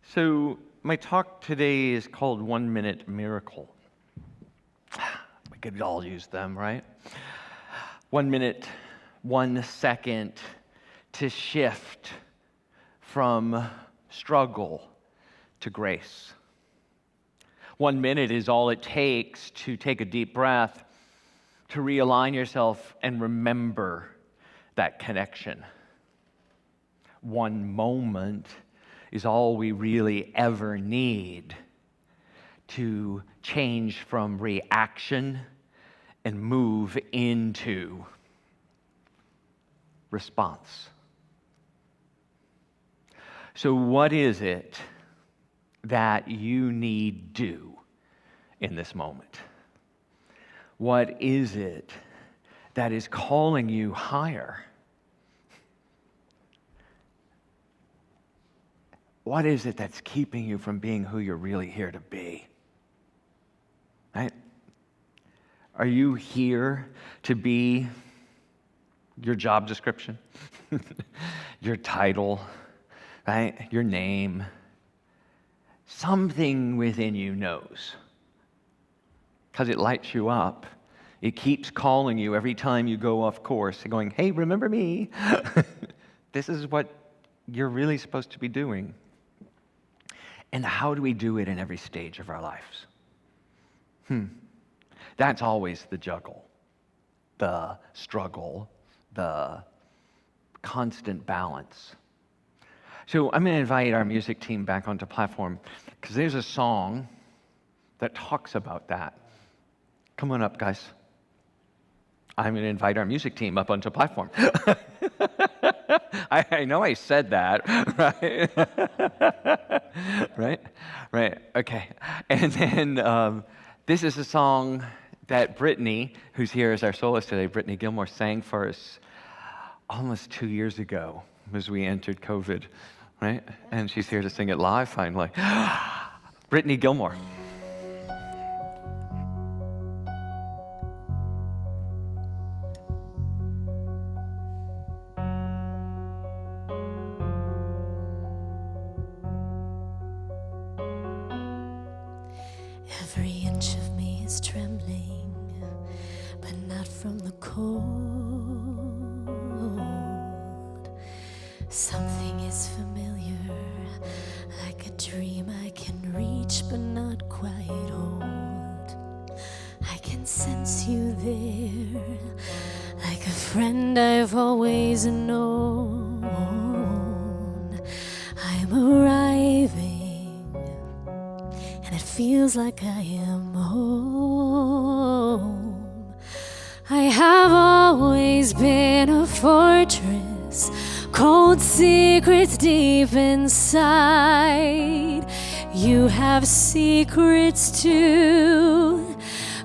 So my talk today is called 1 Minute Miracle. We could all use them, right? 1 minute, 1 second to shift from struggle to grace. 1 minute is all it takes to take a deep breath, to realign yourself and remember that connection. 1 moment is all we really ever need to change from reaction and move into response. So what is it that you need do in this moment? What is it that is calling you higher? What is it that's keeping you from being who you're really here to be? Right? Are you here to be your job description, your title, right? Your name? Something within you knows, because it lights you up. It keeps calling you every time you go off course, going, hey, remember me? This is what you're really supposed to be doing. And how do we do it in every stage of our lives? That's always the juggle, the struggle, the constant balance. So I'm going to invite our music team back onto platform, because there's a song that talks about that. Come on up, guys. I'm going to invite our music team up onto platform. I know I said that, right? Right, okay. And then this is a song that Brittany, who's here as our soloist today, Brittany Gilmore, sang for us almost 2 years ago as we entered COVID, right? And she's here to sing it live finally. Brittany Gilmore. Every inch of me is trembling, but not from the cold. Something is familiar, like a dream I can reach, but not quite hold. I can sense you there, like a friend I've always known. I'm arriving, and it feels like I am home. I have always been a fortress, cold secrets deep inside. You have secrets too,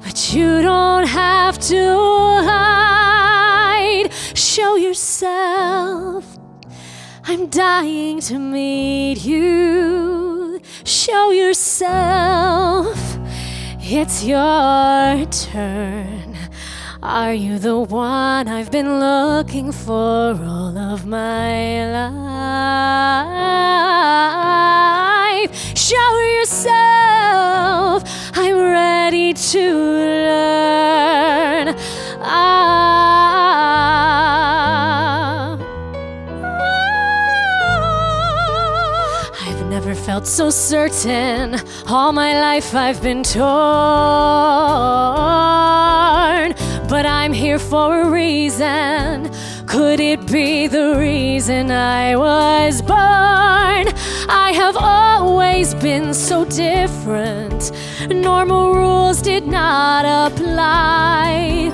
but you don't have to hide. Show yourself, I'm dying to meet you. Show yourself, it's your turn. Are you the one I've been looking for all of my life? Show yourself, I'm ready to learn. I've never felt so certain. All my life I've been torn, but I'm here for a reason. Could it be the reason I was born? I have always been so different. Normal rules did not apply.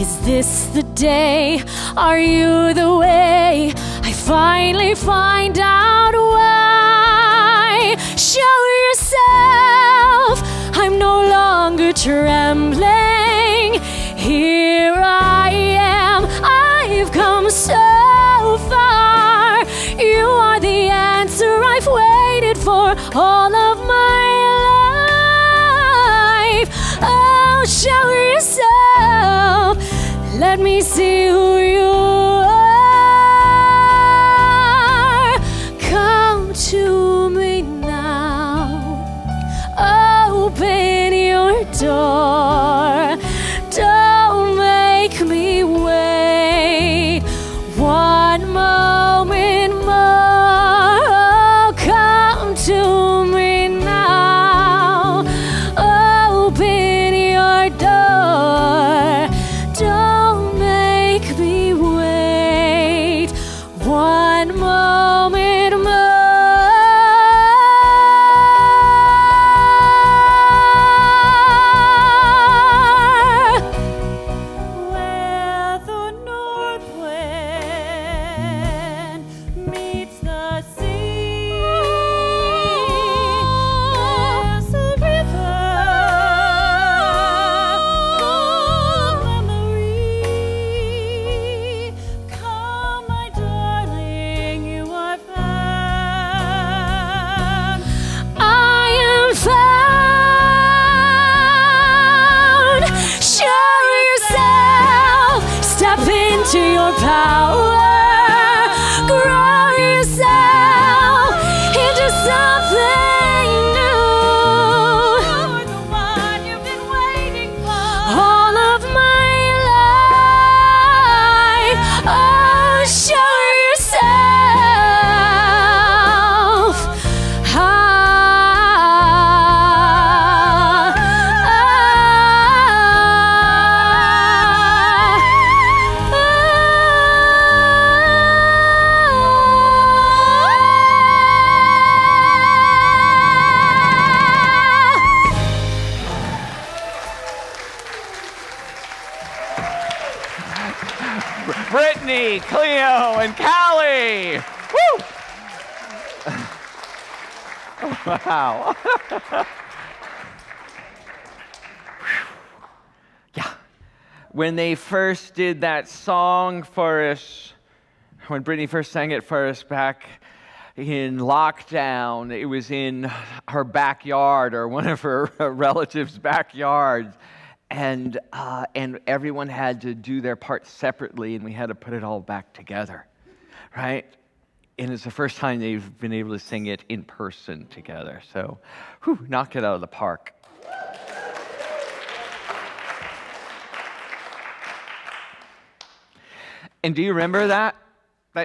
Is this the day? Are you the way? I finally find out why. Show yourself, I'm no longer trembling. Here I am, I've come so far. You are the answer I've waited for all of my life. Oh, show yourself, let me see who you are. Come to me now. and Callie. Woo! Wow. Yeah. When they first did that song for us, when Brittany first sang it for us back in lockdown, it was in her backyard or one of her relatives' backyards. And everyone had to do their part separately, and we had to put it all back together, right? And it's the first time they've been able to sing it in person together. So, knock it out of the park. And do you remember that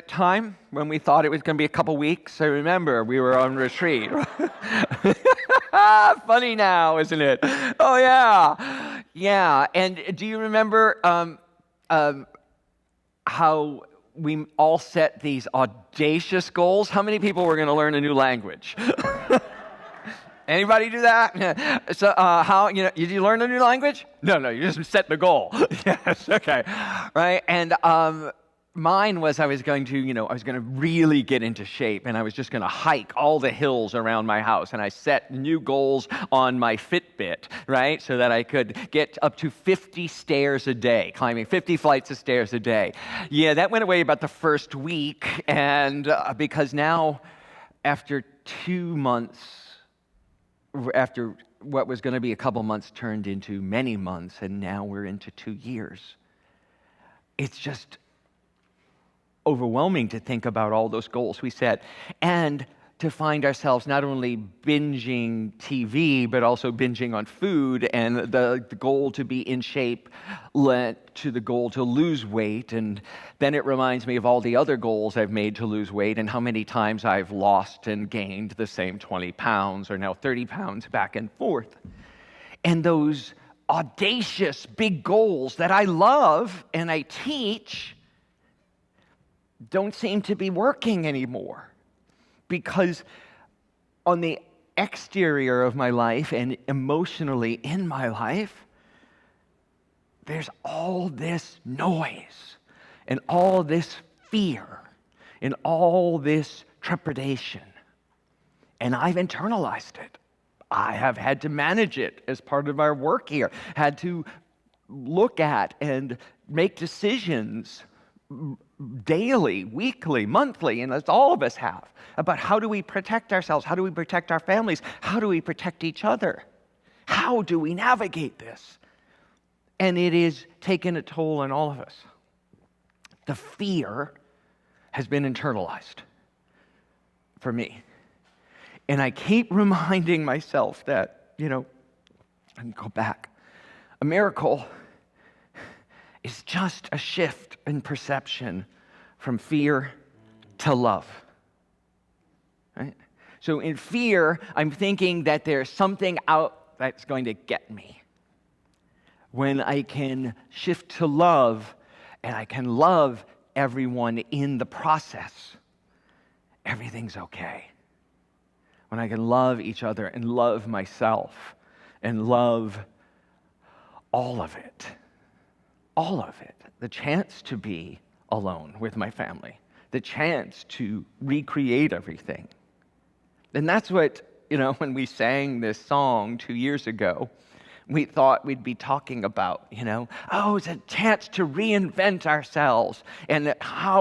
time when we thought it was going to be a couple weeks? I remember we were on retreat. Funny now, isn't it? Oh, yeah. Yeah. And do you remember how we all set these audacious goals? How many people were going to learn a new language? Anybody do that? So, did you learn a new language? No, you just set the goal. Yes, okay. Right? And mine was I was going to really get into shape, and I was just going to hike all the hills around my house, and I set new goals on my Fitbit, right? So that I could get up to 50 stairs a day, climbing 50 flights of stairs a day. Yeah, that went away about the first week, and because now, after 2 months, after what was going to be a couple months turned into many months, and now we're into 2 years. It's just overwhelming to think about all those goals we set, and to find ourselves not only binging TV, but also binging on food, and the goal to be in shape led to the goal to lose weight. And then it reminds me of all the other goals I've made to lose weight and how many times I've lost and gained the same 20 pounds or now 30 pounds back and forth. And those audacious big goals that I love and I teach don't seem to be working anymore. Because on the exterior of my life and emotionally in my life, there's all this noise and all this fear and all this trepidation. And I've internalized it. I have had to manage it as part of our work here, had to look at and make decisions daily, weekly, monthly, and as all of us have, about how do we protect ourselves, how do we protect our families, how do we protect each other, how do we navigate this? And it is taken a toll on all of us. The fear has been internalized for me. And I keep reminding myself that, I can go back. A miracle is just a shift in perception from fear to love, right? So in fear, I'm thinking that there's something out that's going to get me. When I can shift to love, and I can love everyone in the process, everything's okay. When I can love each other and love myself and love all of it. All of it. The chance to be alone with my family. The chance to recreate everything. And that's what, when we sang this song 2 years ago, we thought we'd be talking about, it's a chance to reinvent ourselves and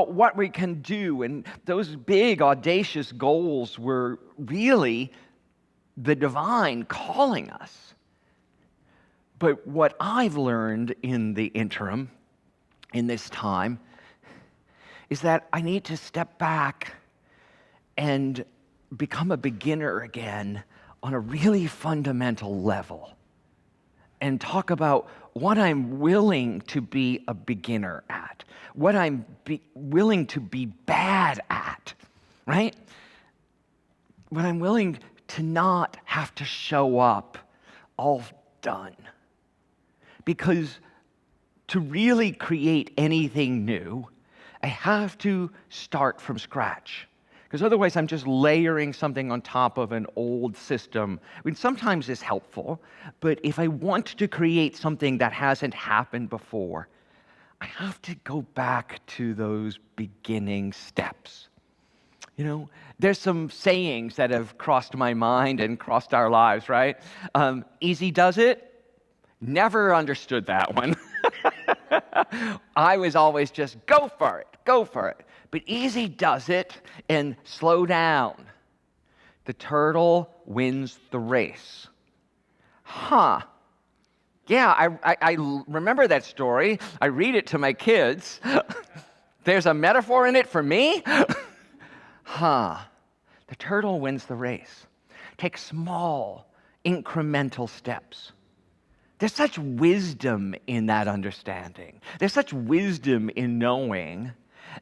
what we can do. And those big, audacious goals were really the divine calling us. But what I've learned in the interim, in this time, is that I need to step back and become a beginner again on a really fundamental level and talk about what I'm willing to be a beginner at, what I'm willing to be bad at, right? What I'm willing to not have to show up all done. Because to really create anything new, I have to start from scratch. Because otherwise I'm just layering something on top of an old system. I mean, sometimes it's helpful, but if I want to create something that hasn't happened before, I have to go back to those beginning steps. You know, there's some sayings that have crossed my mind and crossed our lives, right? Easy does it. Never understood that one. I was always just go for it, go for it. But easy does it and slow down. The turtle wins the race. Huh. Yeah, I remember that story. I read it to my kids. There's a metaphor in it for me? Huh. The turtle wins the race. Take small, incremental steps. There's such wisdom in that understanding. There's such wisdom in knowing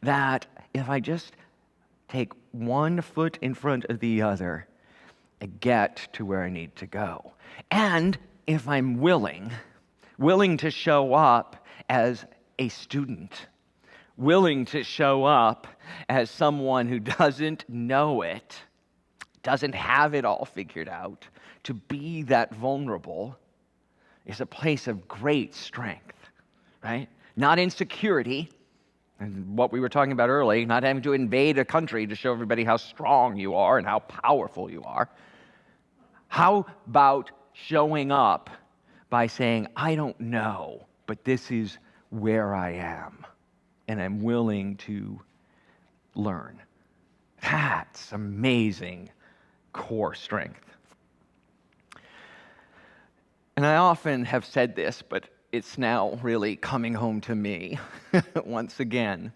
that if I just take one foot in front of the other, I get to where I need to go. And if I'm willing to show up as a student, willing to show up as someone who doesn't know it, doesn't have it all figured out, to be that vulnerable is a place of great strength, right? Not insecurity, and what we were talking about earlier, not having to invade a country to show everybody how strong you are and how powerful you are. How about showing up by saying, I don't know, but this is where I am, and I'm willing to learn. That's amazing core strength. And I often have said this, but it's now really coming home to me once again.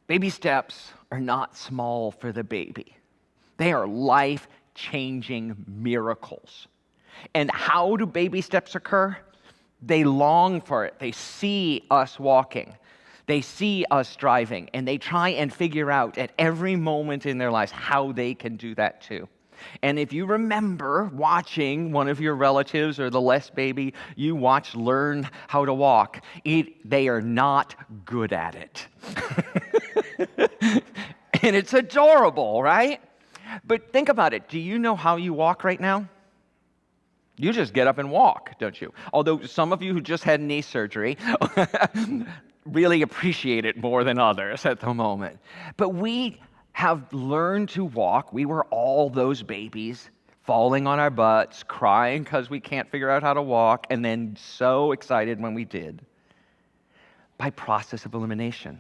Baby steps are not small for the baby. They are life-changing miracles. And how do baby steps occur? They long for it. They see us walking. They see us driving, and they try and figure out at every moment in their lives how they can do that too. And if you remember watching one of your relatives or the less baby you watch learn how to walk, they are not good at it. And it's adorable, right? But think about it. Do you know how you walk right now? You just get up and walk, don't you? Although some of you who just had knee surgery really appreciate it more than others at the moment. But we have learned to walk. We were all those babies falling on our butts, crying because we can't figure out how to walk, and then so excited when we did. By process of elimination.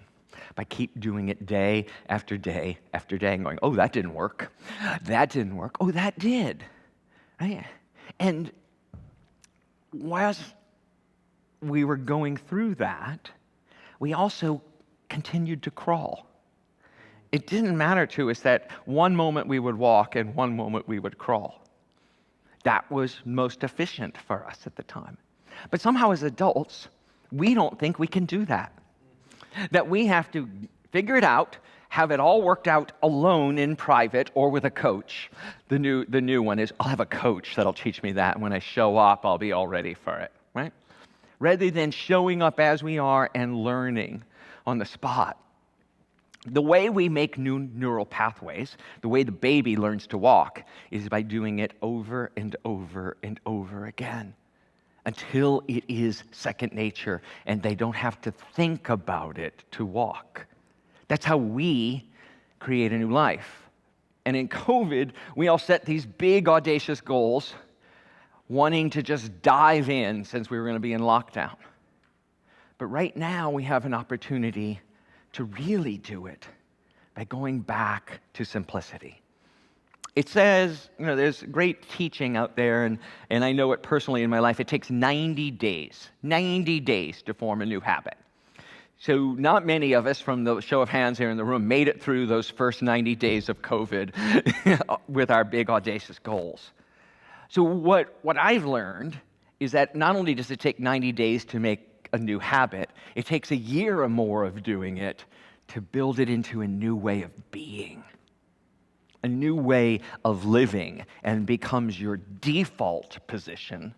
By keep doing it day after day after day and going, oh, that didn't work. That didn't work. Oh, that did. Right? And whilst we were going through that, we also continued to crawl. It didn't matter to us that one moment we would walk and one moment we would crawl. That was most efficient for us at the time. But somehow as adults, we don't think we can do that. That we have to figure it out, have it all worked out alone in private or with a coach. The new one is, I'll have a coach that'll teach me that. And when I show up, I'll be all ready for it, right? Rather than showing up as we are and learning on the spot. The way we make new neural pathways, the way the baby learns to walk, is by doing it over and over and over again until it is second nature and they don't have to think about it to walk. That's how we create a new life. And in COVID, we all set these big, audacious goals, wanting to just dive in since we were going to be in lockdown. But right now, we have an opportunity to really do it by going back to simplicity. It says, there's great teaching out there, and I know it personally in my life, it takes 90 days to form a new habit. So not many of us from the show of hands here in the room made it through those first 90 days of COVID with our big audacious goals. So what I've learned is that not only does it take 90 days to make a new habit, it takes a year or more of doing it to build it into a new way of being, a new way of living, and becomes your default position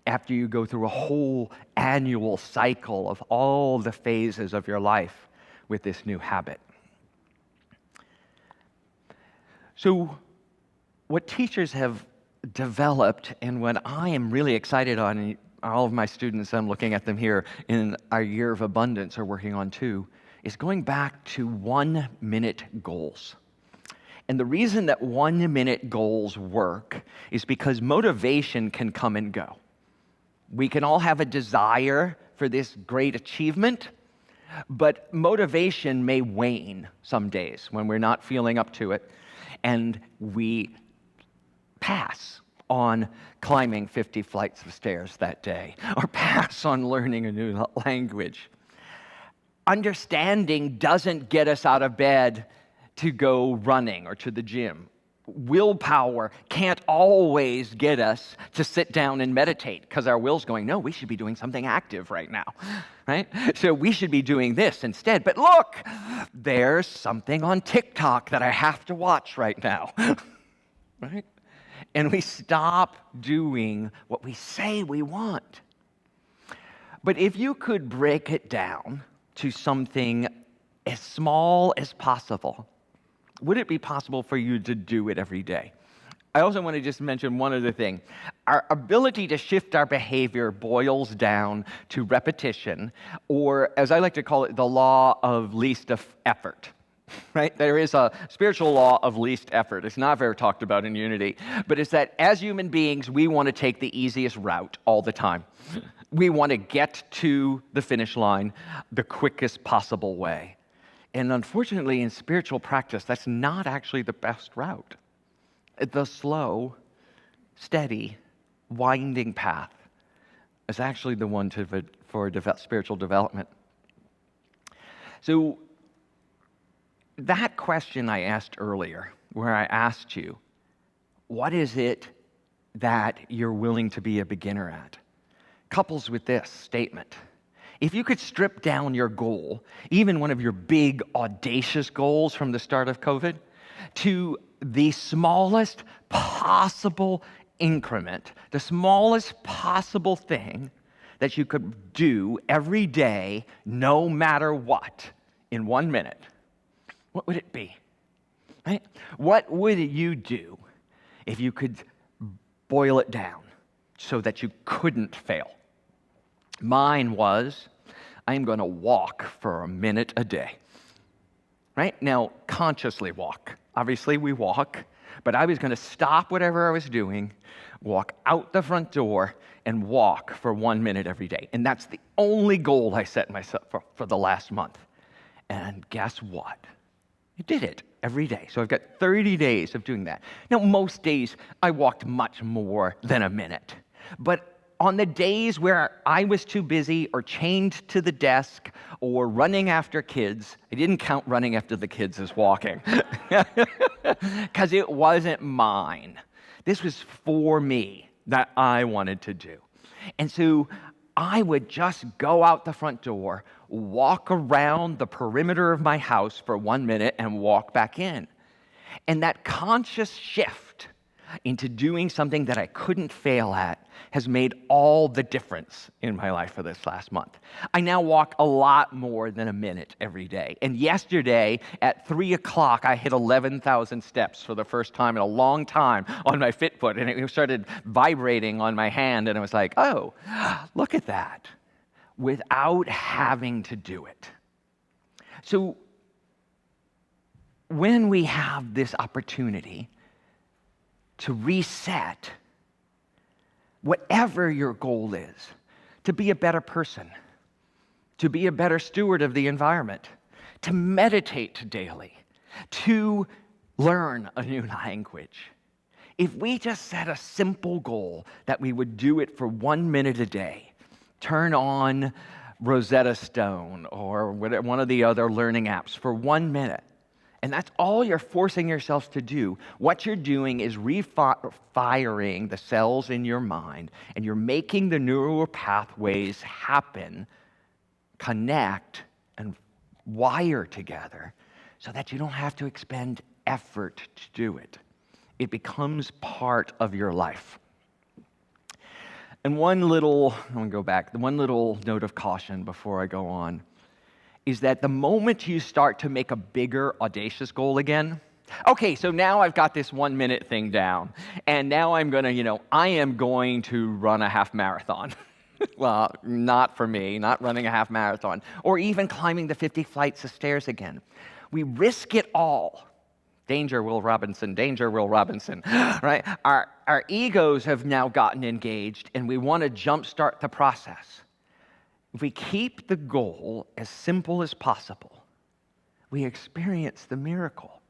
after you go through a whole annual cycle of all the phases of your life with this new habit. So what teachers have developed, and what I am really excited on, all of my students, I'm looking at them here in our year of abundance, are working on too, is going back to 1 minute goals. And the reason that 1 minute goals work is because motivation can come and go. We can all have a desire for this great achievement, but motivation may wane some days when we're not feeling up to it, and we pass on climbing 50 flights of stairs that day, or pass on learning a new language. Understanding doesn't get us out of bed to go running or to the gym. Willpower can't always get us to sit down and meditate because our will's going, no, we should be doing something active right now, right? So we should be doing this instead. But look, there's something on TikTok that I have to watch right now, right? And we stop doing what we say we want. But if you could break it down to something as small as possible, would it be possible for you to do it every day? I also want to just mention one other thing. Our ability to shift our behavior boils down to repetition, or as I like to call it, the law of least effort. Right? There is a spiritual law of least effort. It's not very talked about in Unity, but it's that as human beings, we want to take the easiest route all the time. We want to get to the finish line the quickest possible way. And unfortunately, in spiritual practice, that's not actually the best route. The slow, steady, winding path is actually the one for spiritual development. So that question I asked earlier, where I asked you, what is it that you're willing to be a beginner at, couples with this statement. If you could strip down your goal, even one of your big, audacious goals from the start of COVID, to the smallest possible increment, the smallest possible thing that you could do every day, no matter what, in 1 minute, what would it be? Right? What would you do if you could boil it down so that you couldn't fail? Mine was, I'm going to walk for a minute a day. Right? Now, consciously walk. Obviously, we walk, but I was going to stop whatever I was doing, walk out the front door, and walk for 1 minute every day. And that's the only goal I set myself for the last month. And guess what? I did it every day. So I've got 30 days of doing that. Now, most days, I walked much more than a minute. But on the days where I was too busy or chained to the desk or running after kids, I didn't count running after the kids as walking because it wasn't mine. This was for me that I wanted to do. And so I would just go out the front door, walk around the perimeter of my house for 1 minute and walk back in. And that conscious shift into doing something that I couldn't fail at has made all the difference in my life for this last month. I now walk a lot more than a minute every day. And yesterday at 3 o'clock, I hit 11,000 steps for the first time in a long time on my Fitbit. And it started vibrating on my hand. And I was like, oh, look at that, without having to do it. So when we have this opportunity to reset, whatever your goal is, to be a better person, to be a better steward of the environment, to meditate daily, to learn a new language. If we just set a simple goal that we would do it for 1 minute a day, turn on Rosetta Stone or one of the other learning apps for 1 minute, and that's all you're forcing yourself to do, what you're doing is refiring the cells in your mind, and you're making the neural pathways happen, connect, and wire together so that you don't have to expend effort to do it. It becomes part of your life. And I'm going to go back, one little note of caution before I go on, is that the moment you start to make a bigger, audacious goal again, okay, so now I've got this 1 minute thing down, and now I'm going to, I am going to run a half marathon. Well, not for me, not running a half marathon, or even climbing the 50 flights of stairs again. We risk it all. Danger, Will Robinson, right? Our egos have now gotten engaged, and we want to jumpstart the process. If we keep the goal as simple as possible, we experience the miracle.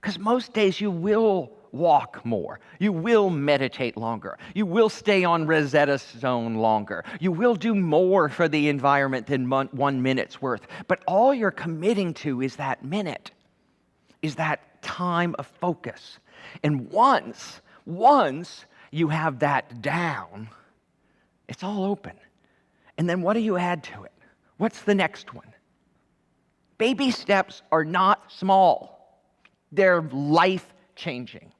Because most days you will walk more. You will meditate longer. You will stay on Rosetta Stone longer. You will do more for the environment than 1 minute's worth. But all you're committing to is that minute, is that time of focus. And once you have that down, it's all open. And then what do you add to it? What's the next one? Baby steps are not small. They're life-changing.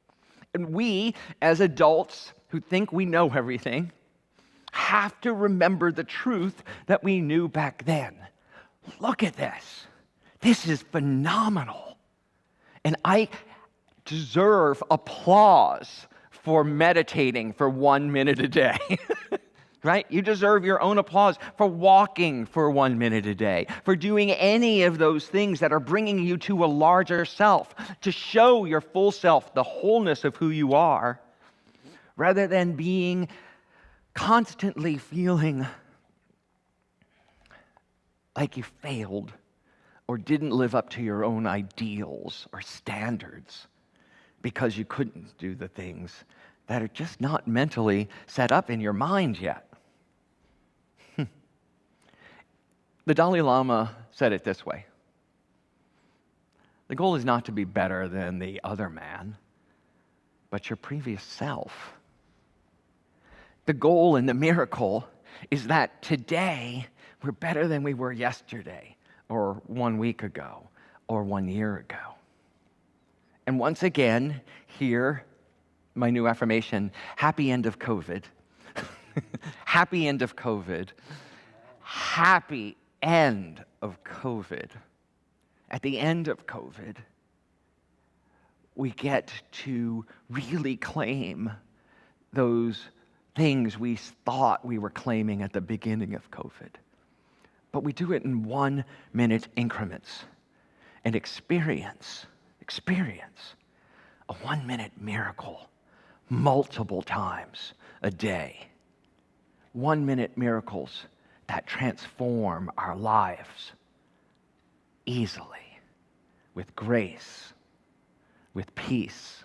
And we, as adults who think we know everything, have to remember the truth that we knew back then. Look at this. This is phenomenal. And I deserve applause for meditating for 1 minute a day. Right? You deserve your own applause for walking for 1 minute a day, for doing any of those things that are bringing you to a larger self, to show your full self, the wholeness of who you are, rather than being constantly feeling like you failed or didn't live up to your own ideals or standards because you couldn't do the things that are just not mentally set up in your mind yet. The Dalai Lama said it this way: the goal is not to be better than the other man, but your previous self. The goal and the miracle is that today we're better than we were yesterday, or 1 week ago, or 1 year ago. And once again, here, my new affirmation: happy end of COVID. Happy end of COVID. Happy end of COVID. At the end of COVID, we get to really claim those things we thought we were claiming at the beginning of COVID. But we do it in 1 minute increments and experience a 1 minute miracle multiple times a day. 1 minute miracles that transform our lives easily, with grace, with peace,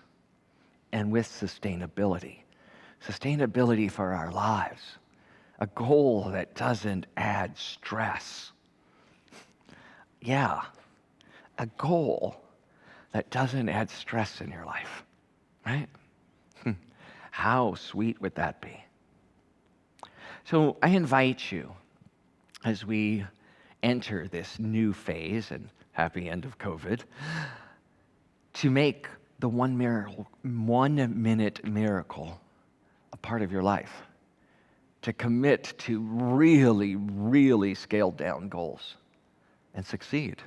and with sustainability. Sustainability for our lives. A goal that doesn't add stress. Yeah, a goal that doesn't add stress in your life, right? How sweet would that be? So I invite you, as we enter this new phase, and happy end of COVID, to make the 1 minute miracle a part of your life. To commit to really, really scaled down goals and succeed.